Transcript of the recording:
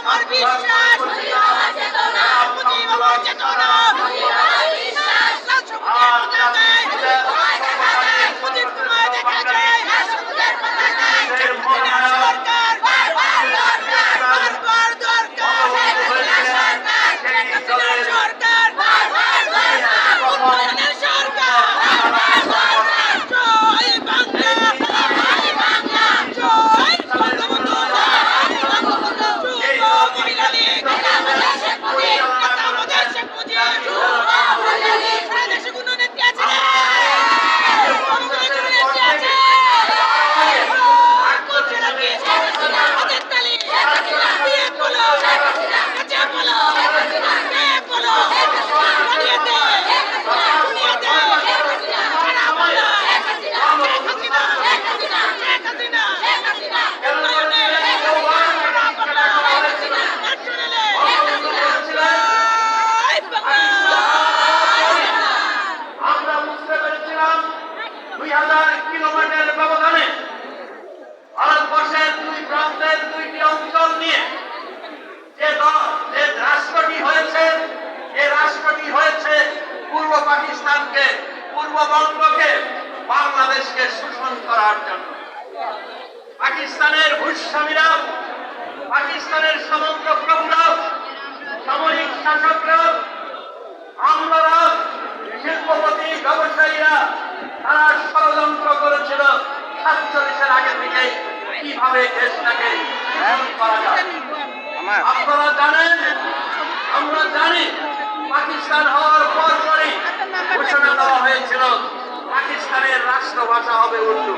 আমার বিশ্বাস চেতনা মুজিবাবাদ চেতনা বিশ্বাস রাষ্ট্রপতির পতাকায় মুজিব তোমায় দেখা যায় রাষ্ট্রপতির পতাকায় সরকার বারবার দরকার সরকার উন্নয়নের সরকার জয় বাংলা জয় বঙ্গবন্ধু মহিলা লীগ আমাদের শেখ মুজিব দেশে কোনো নেত্রী আছে কিলোমিটারের ব্যবধানে ভারতবর্ষের দুই প্রান্তের দুইটি অঞ্চল নিয়ে যে রাষ্ট্রটি হয়েছে, এই রাষ্ট্রটি হয়েছে পূর্ব পাকিস্তানকে, পূর্ববঙ্গকে, বাংলাদেশকে শোষণ করার জন্য। পাকিস্তানের ভূস্বামীরা, পাকিস্তানের সামন্ত প্রভুরা, সামরিক শাসকরা, আমলারা, শিল্পপতি, ব্যবসায়ীরা তারা ষড়যন্ত্র করেছিল 47-এর আগে থেকে কিভাবে দেশটাকে শোষণ করা যায়। আপনারা জানেন, আমরা জানি, পাকিস্তান হওয়ার পরপরই ঘোষণা দেওয়া হয়েছিল পাকিস্তানের রাষ্ট্রভাষা হবে উর্দু।